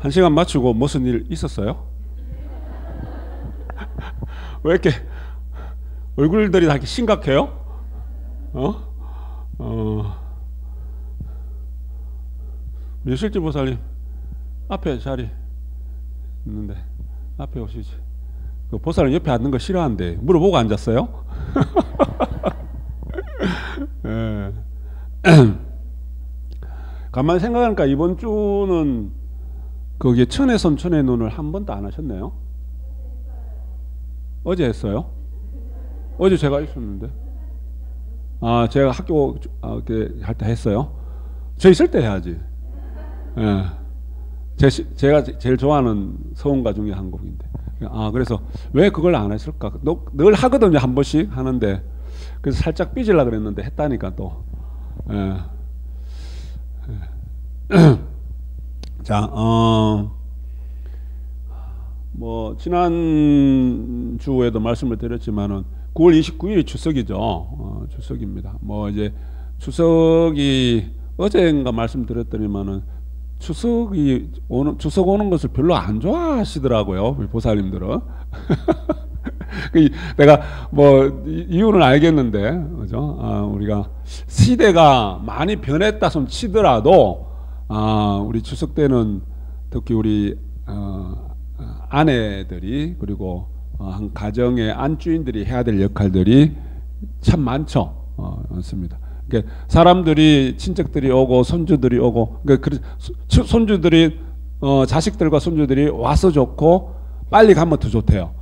한 시간 마치고 무슨 일 있었어요? 왜 이렇게 얼굴들이 다 이렇게 심각해요? 우리 실질 보살님 앞에 자리 있는데 앞에 오시지. 그 보살님 옆에 앉는 거 싫어한대. 물어보고 앉았어요? 예. 가만히 생각하니까 이번 주는 거기에 천의 손 천의 눈을 한 번도 안 하셨네요. 어제 했어요? 어제 제가 있었는데. 아, 제가 학교 할 때 했어요. 저 있을 때 해야지. 예. 제가 제일 좋아하는 서원가 중에 한 곡인데. 아, 그래서 왜 그걸 안 했을까? 늘 하거든요. 한 번씩 하는데. 그래서 살짝 삐질라 그랬는데 했다니까 또. 예. 자, 뭐 지난 주에도 말씀을 드렸지만은 9월 29일이 추석이죠. 추석입니다. 뭐 이제 추석이 어제인가 말씀드렸더니만은 추석 오는 것을 별로 안 좋아하시더라고요. 우리 보살님들은. 내가 뭐 이유는 알겠는데, 그죠? 우리가 시대가 많이 변했다 손 치더라도, 우리 추석 때는 특히 우리 아내들이 그리고 한 가정의 안주인들이 해야 될 역할들이 참 많습니다. 그러니까 사람들이 친척들이 오고 손주들이 오고, 그러니까 손주들이 자식들과 손주들이 와서 좋고 빨리 가면 더 좋대요.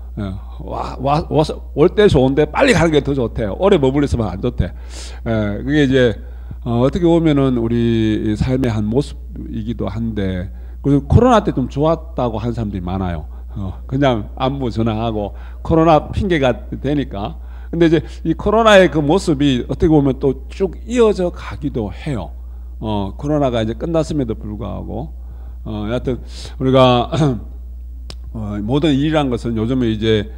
와서 올 때 좋은데 빨리 가는 게 더 좋대요. 오래 머물러 있으면 안 좋대. 그게 이제 어떻게 보면은 우리 삶의 한 모습이기도 한데, 그리고 코로나 때 좀 좋았다고 하는 사람들이 많아요. 그냥 안부 전화하고 코로나 핑계가 되니까. 근데 이제 이 코로나의 그 모습이 어떻게 보면 또 쭉 이어져 가기도 해요. 코로나가 이제 끝났음에도 불구하고, 여하튼 우리가 모든 일이란 것은 요즘에 이제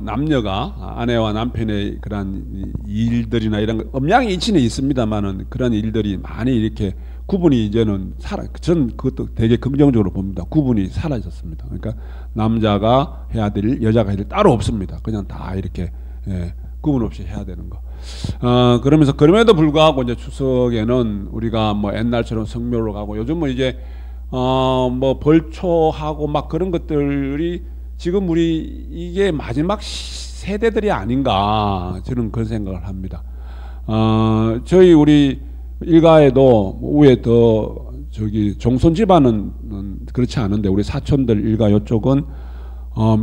남녀가 아내와 남편의 그런 일들이나 이런 것, 엄양이치는 있습니다만은 그런 일들이 많이 이렇게 구분이 이제는 전 그것도 되게 긍정적으로 봅니다. 구분이 사라졌습니다. 그러니까 남자가 해야 될 일, 여자가 해야 될 일 따로 없습니다. 그냥 다 이렇게 구분 없이 해야 되는 거. 그러면서 그럼에도 불구하고 이제 추석에는 우리가 뭐 옛날처럼 성묘로 가고, 요즘은 이제 뭐 벌초하고 막 그런 것들이 지금 우리 이게 마지막 세대들이 아닌가, 저는 그런 생각을 합니다. 저희 우리 일가에도 위에 더 저기 종손 집안은 그렇지 않은데, 우리 사촌들 일가 이쪽은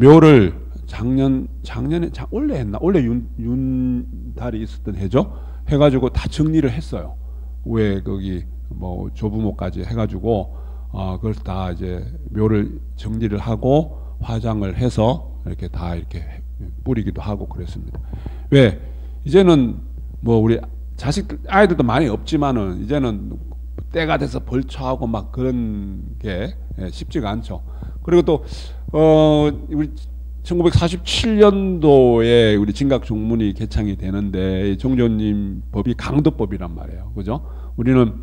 묘를 원래 했나? 원래 윤달이 있었던 해죠. 해가지고 다 정리를 했어요. 왜 거기 뭐 조부모까지 해가지고 그걸 다 이제 묘를 정리를 하고 화장을 해서 이렇게 다 이렇게 뿌리기도 하고 그랬습니다. 왜 이제는 뭐 우리 아이들도 많이 없지만은 이제는 때가 돼서 벌초하고 막 그런 게 쉽지가 않죠. 그리고 또 우리 1947년도에 우리 진각종문이 개창이 되는데, 종조님 법이 강도법이란 말이에요. 그죠? 우리는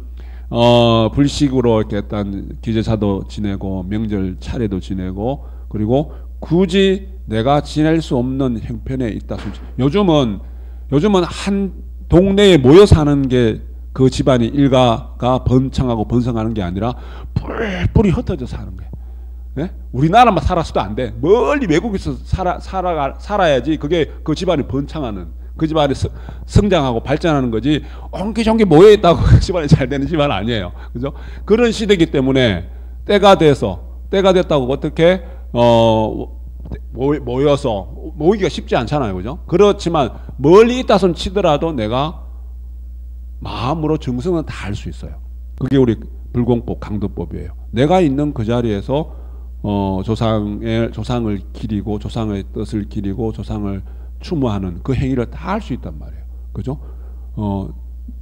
불식으로 이렇게 일단 기제사도 지내고 명절 차례도 지내고, 그리고 굳이 내가 지낼 수 없는 형편에 있다. 요즘은 한 동네에 모여 사는 게 그 집안이 일가가 번창하고 번성하는 게 아니라 뿔뿔이 흩어져 사는 거예요. 네? 우리나라만 살았어도 안 돼. 멀리 외국에서 살아야지 그게 그 집안이 번창하는, 그 집안이 성장하고 발전하는 거지, 옹기종기 모여있다고 그 집안이 잘 되는 집안 아니에요. 그죠? 그런 시대이기 때문에 때가 됐다고 어떻게 모여서 모이기가 쉽지 않잖아요. 그죠? 그렇지만 멀리 있다 손 치더라도 내가 마음으로 정성은 다 할 수 있어요. 그게 우리 불공법 강도법이에요. 내가 있는 그 자리에서 조상을 기리고, 조상의 뜻을 기리고, 조상을 추모하는 그 행위를 다 할 수 있단 말이에요. 그죠?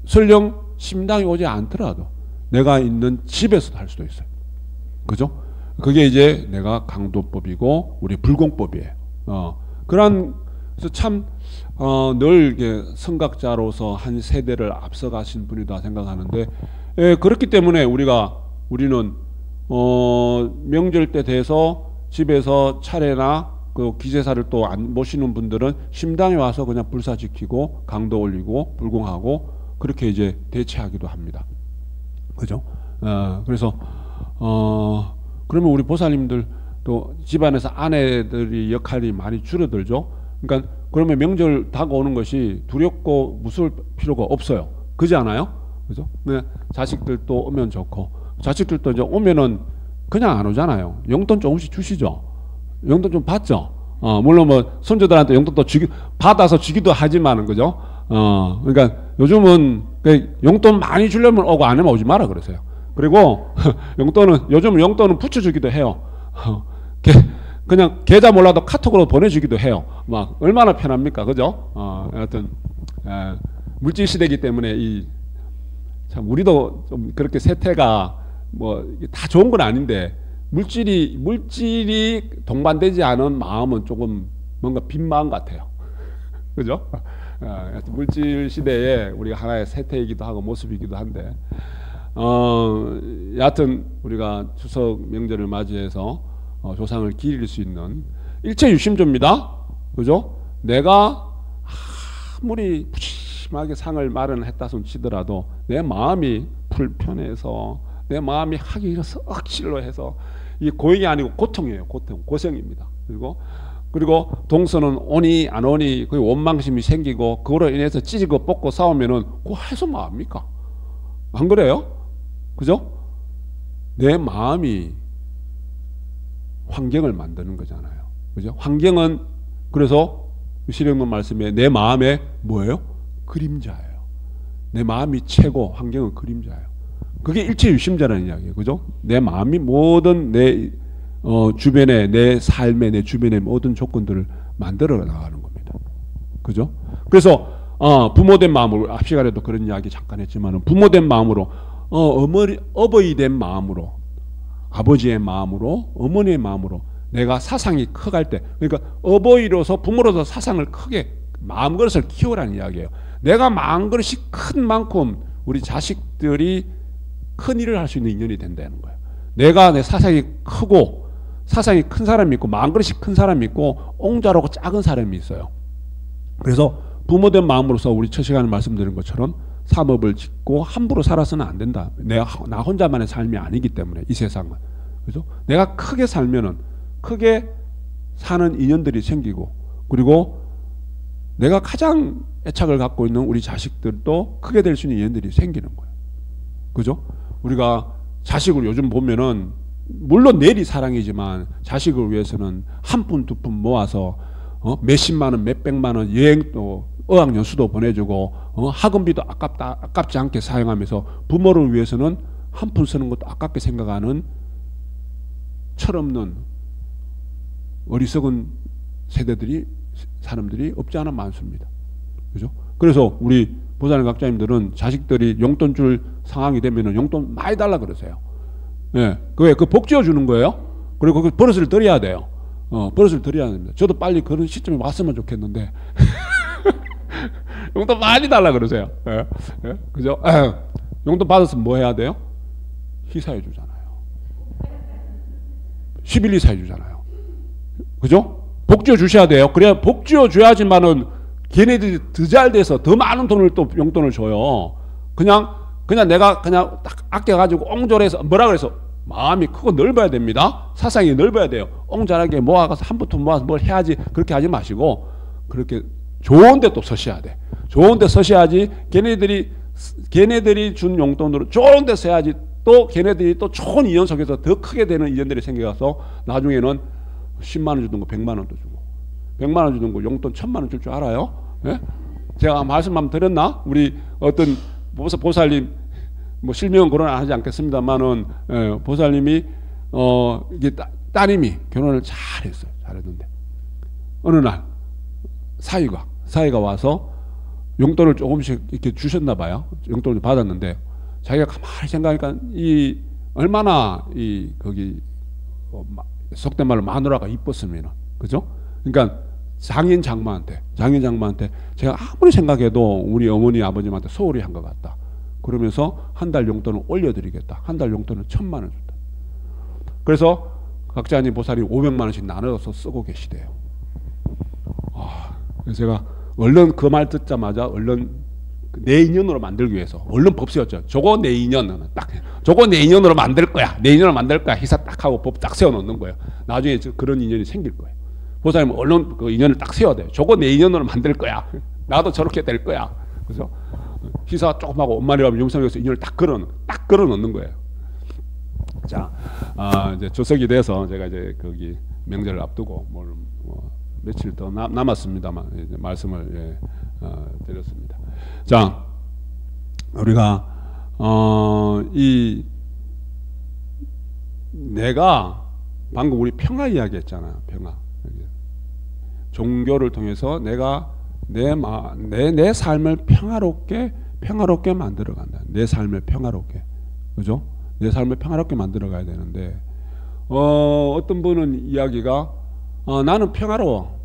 설령 심당이 오지 않더라도 내가 있는 집에서도 할 수도 있어요. 그죠? 그게 이제 내가 강도법이고 우리 불공법이에요. 그래서 참 늘 성각자로서 한 세대를 앞서가신 분이다 생각하는데, 그렇기 때문에 우리는 명절 때 돼서 집에서 차례나 그 기제사를 또 안 모시는 분들은 심당에 와서 그냥 불사 지키고 강도 올리고 불공하고 그렇게 이제 대체하기도 합니다. 그죠? 그래서 그러면 우리 보살님들 또 집안에서 아내들이 역할이 많이 줄어들죠. 그러니까 그러면 명절 다가오는 것이 두렵고 무서울 필요가 없어요. 그지 않아요? 그죠? 네, 자식들도 오면 좋고 자식들도 이제 오면은 그냥 안 오잖아요. 용돈 조금씩 주시죠. 용돈 좀 받죠. 물론 뭐 손주들한테 용돈도 받아서 주기도 하지만은 그죠? 그러니까 요즘은 용돈 많이 주려면 오고 안 하면 오지 마라 그러세요. 그리고 요즘 용돈은 붙여주기도 해요. 그냥 계좌 몰라도 카톡으로 보내주기도 해요. 막 얼마나 편합니까, 그죠? 하여튼 물질 시대이기 때문에 참 우리도 좀 그렇게 세태가 뭐 다 좋은 건 아닌데 물질이 동반되지 않은 마음은 조금 뭔가 빈 마음 같아요. 그죠? 물질 시대에 우리가 하나의 세태이기도 하고 모습이기도 한데 여하튼 우리가 추석 명절을 맞이해서 조상을 기릴 수 있는 일체유심조입니다. 그죠? 내가 아무리 푸짐하게 상을 마련했다 손 치더라도 내 마음이 불편해서 내 마음이 하기 싫어서 억지로 해서 이 고행이 아니고 고통이에요. 고생입니다. 그리고 동서는 오니 안 오니 그 원망심이 생기고 그거로 인해서 찌지고 뽑고 싸우면은 그거 해서 뭐합니까? 안 그래요? 그죠? 내 마음이 환경을 만드는 거잖아요. 그죠? 환경은 그래서 시령론 말씀에 내 마음에 뭐예요? 그림자예요. 내 마음이 최고, 환경은 그림자예요. 그게 일체유심자라는 이야기예요. 그죠? 내 마음이 모든 내 주변에 내 삶에 내 주변의 모든 조건들을 만들어 나가는 겁니다. 그죠? 그래서 부모된 마음으로 앞 시간에도 그런 이야기 잠깐 했지만 부모된 마음으로 어버이 된 마음으로 아버지의 마음으로 어머니의 마음으로 내가 사상이 커갈 때 그러니까 어버이로서 부모로서 사상을 크게 마음그릇을 키우라는 이야기예요. 내가 마음그릇이 큰 만큼 우리 자식들이 큰 일을 할 수 있는 인연이 된다는 거예요. 내가 내 사상이 크고 사상이 큰 사람이 있고 마음그릇이 큰 사람이 있고 옹졸하고 작은 사람이 있어요. 그래서 부모된 마음으로서 우리 첫 시간에 말씀드린 것처럼 삼업을 짓고 함부로 살아서는 안 된다. 나 혼자만의 삶이 아니기 때문에 이 세상은. 그죠? 내가 크게 살면은 크게 사는 인연들이 생기고 그리고 내가 가장 애착을 갖고 있는 우리 자식들도 크게 될 수 있는 인연들이 생기는 거예요. 그죠? 우리가 자식을 요즘 보면은 물론 내리 사랑이지만 자식을 위해서는 한 푼 두 푼 모아서 몇십만 원 몇백만 원 여행도 어학연수도 보내주고 학원비도 아깝지 않게 사용하면서 부모를 위해서는 한 푼 쓰는 것도 아깝게 생각하는 철없는 어리석은 사람들이 없지 않아 많습니다. 그죠? 그래서 우리 보살님 각자님들은 자식들이 용돈 줄 상황이 되면은 용돈 많이 달라 그러세요. 예, 그 복지어 주는 거예요. 그리고 그 버릇을 들여야 돼요. 버릇을 들여야 됩니다. 저도 빨리 그런 시점이 왔으면 좋겠는데 용돈 많이 달라 그러세요. 예, 예, 그죠? 용돈 받았으면 뭐 해야 돼요? 희사해 주잖아요. 11.2사 주잖아요. 그죠? 복지어 주셔야 돼요. 그래야 복지어 줘야지만은 걔네들이 더 잘 돼서 더 많은 돈을 또 용돈을 줘요. 그냥 내가 그냥 딱 아껴가지고 옹졸해서 뭐라 그래서 마음이 크고 넓어야 됩니다. 사상이 넓어야 돼요. 옹졸하게 모아가서 한 푼 모아서 뭘 해야지 그렇게 하지 마시고 그렇게 좋은 데 또 서셔야 돼. 좋은 데 서셔야지 걔네들이 준 용돈으로 좋은 데 써야지 또 걔네들이 또 좋은 인연 속에서 더 크게 되는 인연들이 생겨서 나중에는 10만 원 주던 거 100만 원도 주고 100만 원 주던 거 용돈 1000만 원 줄 줄 알아요? 예? 제가 말씀 한번 드렸나? 우리 어떤 보살님 뭐 실명은 그런 하지 않겠습니다만은 보살님이 이게 따님이 결혼을 잘했어요. 잘했는데 어느 날 사위가 와서 용돈을 조금씩 이렇게 주셨나 봐요. 용돈을 받았는데 자기가 가만히 생각하니까 이 얼마나 이 거기 속된 말로 마누라가 이뻤으면 그죠? 그러니까 장인 장모한테 제가 아무리 생각해도 우리 어머니 아버님한테 소홀히 한 것 같다. 그러면서 한 달 용돈을 올려드리겠다. 한 달 용돈을 1000만 원 줬다. 그래서 각자님 보살이 500만 원씩 나눠서 쓰고 계시대요. 그래서 제가 얼른 그 말 듣자마자 얼른 내 인연으로 만들기 위해서 얼른 법 세웠죠. 저거 내 인연 딱 저거 내 인연으로 만들 거야. 내 인연으로 만들 거야. 희사 딱 하고 법 딱 세워 놓는 거예요. 나중에 그런 인연이 생길 거예요. 보살님 얼른 그 인연을 딱 세워야 돼요. 저거 내 인연으로 만들 거야. 나도 저렇게 될 거야. 그래서 희사 조금 하고 엄마리라면 용성에서 인연을 딱 걸어 놓는 거예요. 자, 이제 조석이 돼서 제가 이제 거기 명절을 앞두고 며칠 더 남았습니다만 이제 말씀을 드렸습니다. 자, 우리가 내가 방금 우리 평화 이야기했잖아요. 평화. 종교를 통해서 내가 내 삶을 평화롭게 만들어 간다. 내 삶을 평화롭게, 그죠? 내 삶을 평화롭게 만들어 가야 되는데 어떤 분은 이야기가 나는 평화로워.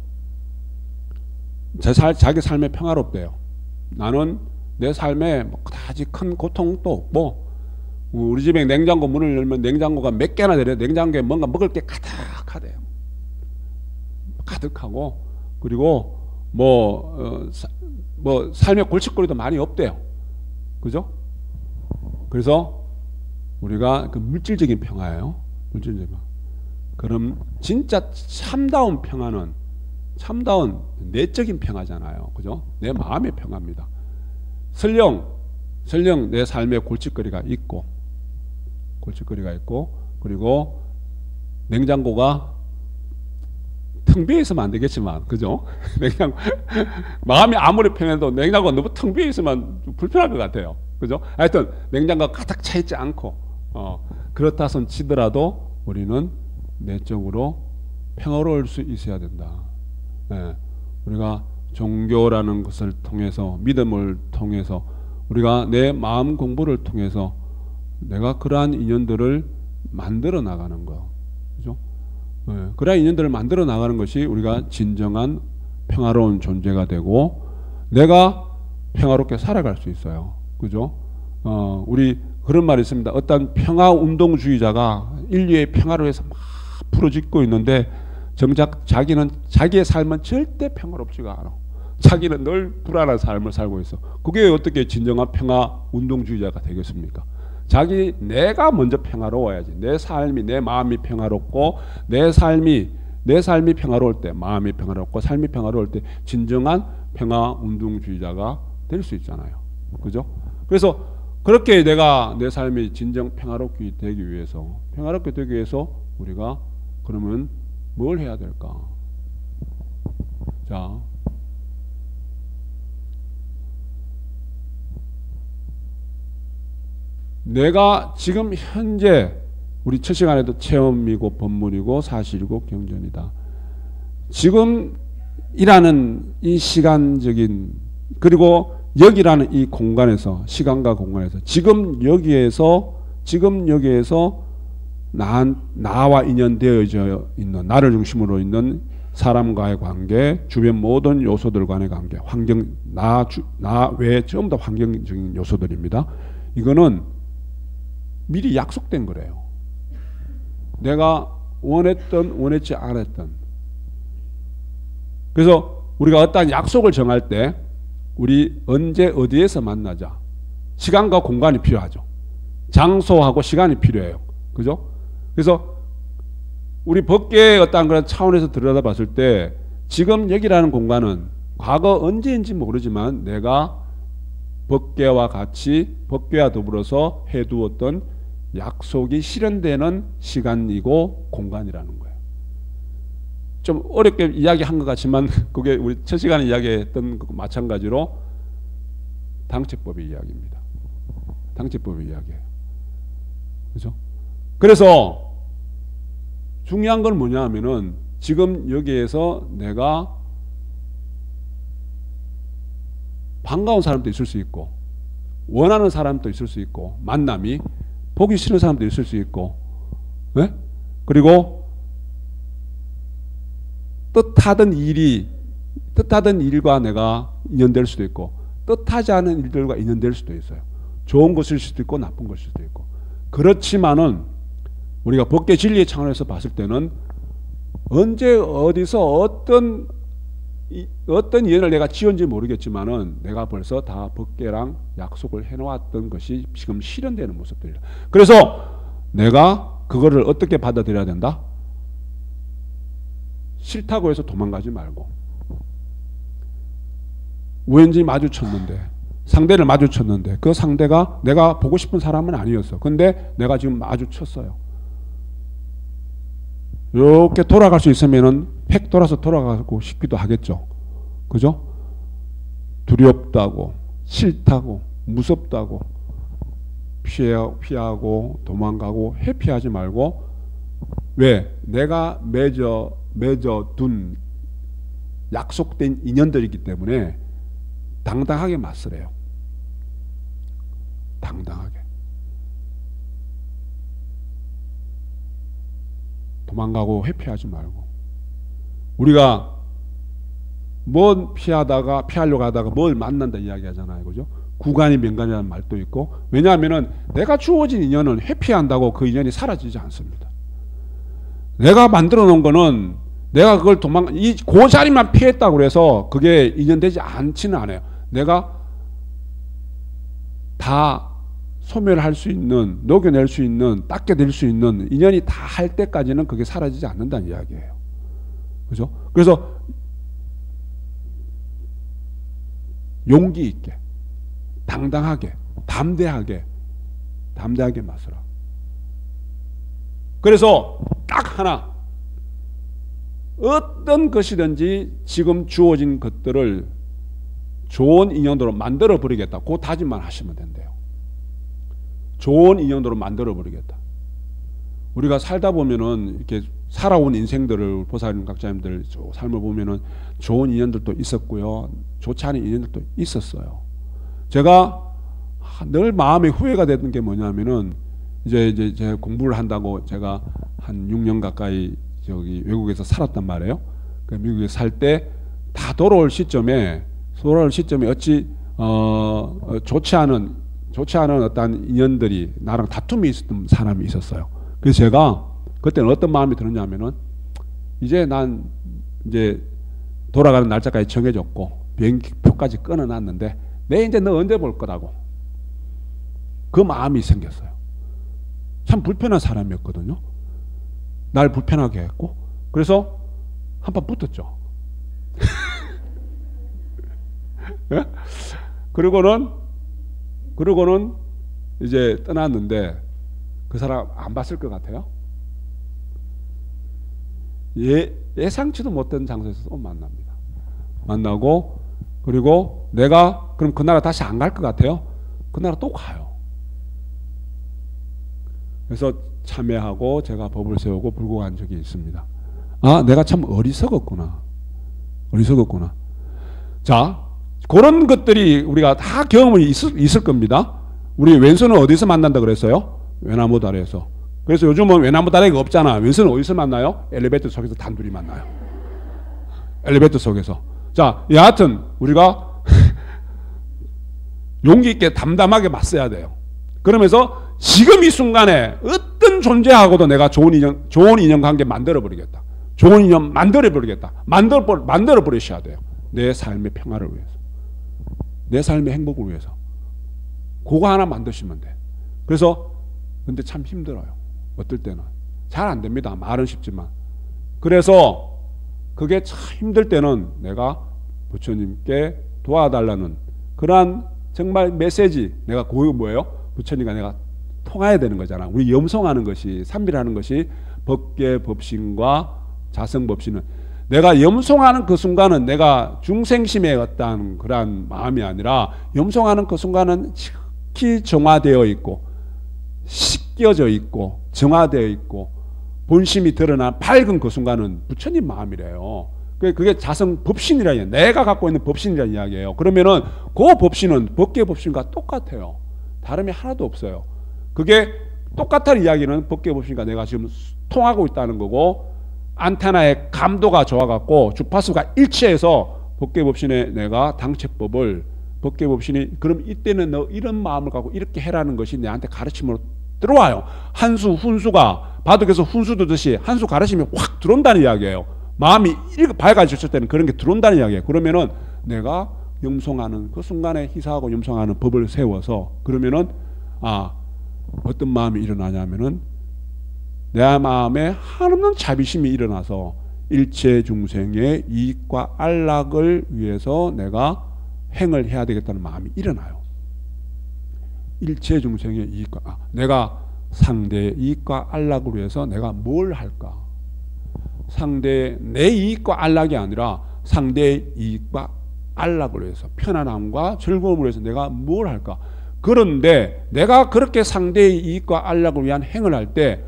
자기 삶에 평화롭대요. 나는 내 삶에 그다지 큰 고통도 없고 우리 집에 냉장고 문을 열면 냉장고가 몇 개나 되려 냉장고에 뭔가 먹을 게 가득하대요. 가득하고 그리고 삶에 골칫거리도 많이 없대요. 그죠? 그래서 우리가 그 물질적인 평화예요. 물질적인 평화. 그럼 진짜 참다운 평화는 참다운 내적인 평화잖아요. 그죠? 내 마음의 평화입니다. 설령 내 삶에 골칫거리가 있고 그리고 냉장고가 텅 비어 있으면 안 되겠지만, 그죠? 냉장고 마음이 아무리 편해도 냉장고가 너무 텅 비어 있으면 좀 불편할 것 같아요. 그죠? 하여튼 냉장고가 가득 차 있지 않고 그렇다 손 치더라도 우리는 내적으로 평화로울 수 있어야 된다. 우리가 종교라는 것을 통해서 믿음을 통해서 우리가 내 마음 공부를 통해서 내가 그러한 인연들을 만들어 나가는 거, 그죠? 그러한 인연들을 만들어 나가는 것이 우리가 진정한 평화로운 존재가 되고 내가 평화롭게 살아갈 수 있어요. 그죠? 우리 그런 말이 있습니다. 어떤 평화운동주의자가 인류의 평화를 위해서 막 부르짖고 있는데 정작 자기는 자기의 삶은 절대 평화롭지가 않아. 자기는 늘 불안한 삶을 살고 있어. 그게 어떻게 진정한 평화운동주의자가 되겠습니까? 내가 먼저 평화로워야지. 내 삶이, 내 마음이 평화롭고 내 삶이 평화로울 때, 마음이 평화롭고 삶이 평화로울 때 진정한 평화운동주의자가 될 수 있잖아요. 그죠? 그래서 그렇게 내가 내 삶이 진정 평화롭게 되기 위해서 우리가 그러면 뭘 해야 될까? 자, 내가 지금 현재 우리 첫 시간에도 체험이고 법문이고 사실이고 경전이다. 지금 일하는 이 시간적인 그리고 여기라는 이 공간에서 시간과 공간에서 지금 여기에서 나와 인연되어져 있는 나를 중심으로 있는 사람과의 관계, 주변 모든 요소들 간의 관계, 환경, 나 외에 전부 다 환경적인 요소들입니다. 이거는 미리 약속된 거래요. 내가 원했던 원했지 않았던. 그래서 우리가 어떤 약속을 정할 때 우리 언제 어디에서 만나자. 시간과 공간이 필요하죠. 장소하고 시간이 필요해요. 그죠? 그래서 우리 법계의 어떤 그런 차원에서 들여다봤을 때 지금 여기라는 공간은 과거 언제인지 모르지만 내가 법계와 더불어서 해두었던 약속이 실현되는 시간이고 공간이라는 거예요. 좀 어렵게 이야기한 것 같지만 그게 우리 첫 시간에 이야기했던 것과 마찬가지로 당체법의 이야기입니다. 당체법의 이야기예요. 그죠? 그래서 중요한 건 뭐냐 하면은 지금 여기에서 내가 반가운 사람도 있을 수 있고 원하는 사람도 있을 수 있고 만남이 보기 싫은 사람도 있을 수 있고 그리고 뜻하던 일과 내가 인연될 수도 있고 뜻하지 않은 일들과 인연될 수도 있어요. 좋은 것일 수도 있고 나쁜 것일 수도 있고. 그렇지만은 우리가 법계 진리의 차원에서 봤을 때는 언제 어디서 어떤 인연을 내가 지었는지 모르겠지만은 내가 벌써 다 법계랑 약속을 해놓았던 것이 지금 실현되는 모습들이다. 그래서 내가 그거를 어떻게 받아들여야 된다? 싫다고 해서 도망가지 말고, 우연히 마주쳤는데, 상대를 마주쳤는데 그 상대가 내가 보고 싶은 사람은 아니었어. 근데 내가 지금 마주쳤어요. 이렇게 돌아갈 수 있으면은 팩 돌아서 돌아가고 싶기도 하겠죠. 그죠? 두렵다고, 싫다고, 무섭다고 피하고 도망가고 회피하지 말고, 왜? 내가 맺어둔 약속된 인연들이기 때문에 당당하게 맞서래요. 당당하게. 도망가고 회피하지 말고. 우리가 뭘 피하려고 하다가 뭘 만난다 이야기 하잖아요. 그죠? 구간이 명간이라는 말도 있고, 왜냐하면은 내가 주어진 인연은 회피한다고 그 인연이 사라지지 않습니다. 내가 만들어 놓은 거는 내가 그걸 그 자리만 피했다고 그래서 그게 인연되지 않지는 않아요. 내가 다 소멸할 수 있는, 녹여낼 수 있는, 닦여낼 수 있는 인연이 다 할 때까지는 그게 사라지지 않는다는 이야기예요. 그죠? 그래서 용기 있게, 당당하게, 담대하게 맞서라. 그래서 딱 하나, 어떤 것이든지 지금 주어진 것들을 좋은 인연으로 만들어 버리겠다. 그 다짐만 하시면 된대요. 좋은 인연으로 만들어 버리겠다. 우리가 살다 보면은 이렇게 살아온 인생들을 보살님 각자님들 삶을 보면은 좋은 인연들도 있었고요, 좋지 않은 인연들도 있었어요. 제가 늘 마음에 후회가 되는 게 뭐냐면은 이제 제가 공부를 한다고 제가 한 6년 가까이 저기 외국에서 살았단 말이에요. 그 미국에 살 때 다 돌아올 시점에 어찌 좋지 않은 어떤 인연들이 나랑 다툼이 있었던 사람이 있었어요. 그래서 제가 그때는 어떤 마음이 들었냐면은 이제 난 이제 돌아가는 날짜까지 정해졌고 비행기표까지 끊어놨는데 내 이제 너 언제 볼 거라고 그 마음이 생겼어요. 참 불편한 사람이었거든요. 날 불편하게 했고, 그래서 한판 붙었죠. 예? 그러고는 이제 떠났는데 그 사람 안 봤을 것 같아요. 예상치도 못한 장소에서 또 만납니다. 만나고, 그리고 내가 그럼 그 나라 다시 안 갈 것 같아요. 그 나라 또 가요. 그래서 참회하고 제가 법을 세우고 불고 간 적이 있습니다. 아, 내가 참 어리석었구나. 자, 그런 것들이 우리가 다 경험이 있을 겁니다. 우리 왼손은 어디서 만난다 그랬어요? 외나무 다리에서. 그래서 요즘은 외나무 다리가 없잖아. 왼손은 어디서 만나요? 엘리베이터 속에서 단둘이 만나요. 엘리베이터 속에서. 자, 여하튼 우리가 용기 있게 담담하게 맞서야 돼요. 그러면서 지금 이 순간에 어떤 존재하고도 내가 좋은 인연 관계 만들어버리겠다. 좋은 인연 만들어버리겠다. 만들어버리셔야 돼요. 내 삶의 평화를 위해서. 내 삶의 행복을 위해서. 그거 하나 만드시면 돼. 그래서 근데 참 힘들어요. 어떨 때는. 잘 안 됩니다. 말은 쉽지만. 그래서 그게 참 힘들 때는 내가 부처님께 도와달라는 그러한 정말 메시지, 내가 그거 뭐예요? 부처님과 내가 통해야 되는 거잖아. 우리 염송하는 것이, 삼비라는 것이 법계 법신과 자성 법신은, 내가 염송하는 그 순간은 내가 중생심의 어떤 그러한 마음이 아니라 염송하는 그 순간은 특히 정화되어 있고 씻겨져 있고 정화되어 있고 본심이 드러난 밝은 그 순간은 부처님 마음이래요. 그게 자성 법신이라 이야기예요. 내가 갖고 있는 법신이라는 이야기예요. 그러면은 그 법신은 법계 법신과 똑같아요. 다름이 하나도 없어요. 그게 똑같다는 이야기는 법계 법신과 내가 지금 통하고 있다는 거고, 안테나의 감도가 좋아갖고 주파수가 일치해서 법계 법신에 내가 당체법을 법계 법신이 그럼 이때는 너 이런 마음을 갖고 이렇게 해라는 것이 내한테 가르침으로 들어와요. 한수, 훈수가 바둑에서 훈수 두듯이 한수 가르치면 확 들어온다는 이야기예요. 마음이 밝아졌을 때는 그런 게 들어온다는 이야기예요. 그러면은 내가 염송하는 그 순간에 희사하고 염송하는 법을 세워서 그러면은 어떤 마음이 일어나냐면은 내 마음에 한없는 자비심이 일어나서 일체 중생의 이익과 안락을 위해서 내가 행을 해야 되겠다는 마음이 일어나요. 일체 중생의 이익과 내가 상대의 이익과 안락을 위해서 내가 뭘 할까? 상대의 내 이익과 안락이 아니라 상대의 이익과 안락을 위해서 편안함과 즐거움을 위해서 내가 뭘 할까? 그런데 내가 그렇게 상대의 이익과 안락을 위한 행을 할 때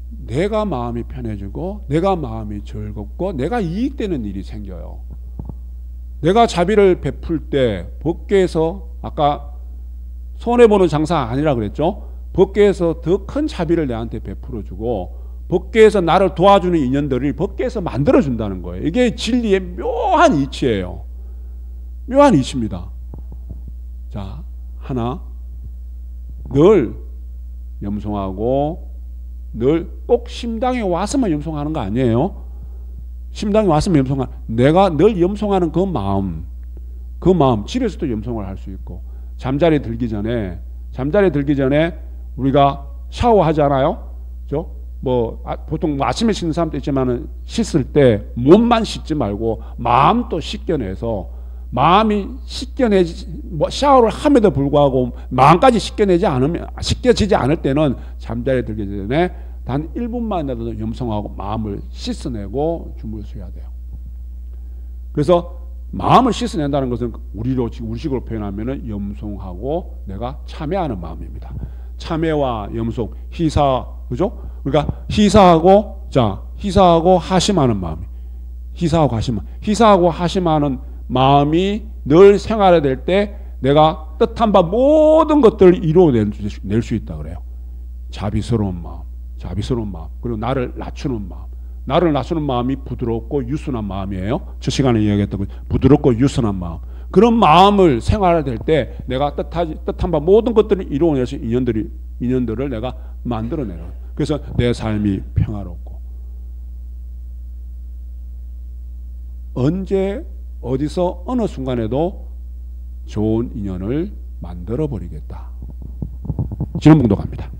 내가 마음이 편해지고 내가 마음이 즐겁고 내가 이익되는 일이 생겨요. 내가 자비를 베풀 때 법계에서 아까 손해보는 장사 아니라 그랬죠. 법계에서 더 큰 자비를 내한테 베풀어주고 법계에서 나를 도와주는 인연들을 법계에서 만들어준다는 거예요. 이게 진리의 묘한 이치예요. 묘한 이치입니다. 자, 하나, 늘 염송하고 늘 꼭 심당에 와서만 염송하는 거 아니에요. 심당에 왔으면 염송하는, 내가 늘 염송하는 그 마음 집에서도 염송을 할 수 있고 잠자리에 들기 전에 우리가 샤워하잖아요. 그죠? 보통 아침에 씻는 사람도 있지만은 씻을 때 몸만 씻지 말고 마음도 씻겨내서 마음이 샤워를 함에도 불구하고 마음까지 씻겨지지 않을 때는 잠자리에 들기 전에 단 1분만이라도 염송하고 마음을 씻어내고 주무셔야 돼요. 그래서 마음을 씻어낸다는 것은 우리식으로 표현하면은 염송하고 내가 참회하는 마음입니다. 참회와 염송, 희사, 그죠? 그러니까 희사하고 하심하는 마음이, 희사하고 하심하는 마음이 늘 생활에 될 때 내가 뜻한 바 모든 것들을 이루어낼 수 있다 그래요. 자비스러운 마음, 그리고 나를 낮추는 마음이 부드럽고 유순한 마음이에요. 저 시간에 이야기했던 부드럽고 유순한 마음. 그런 마음을 생활할 때 내가 뜻한 바 모든 것들을 이루어낼 수 있는 인연들을 내가 만들어내는. 그래서 내 삶이 평화롭고 언제 어디서 어느 순간에도 좋은 인연을 만들어 버리겠다. 지금 봉독합니다.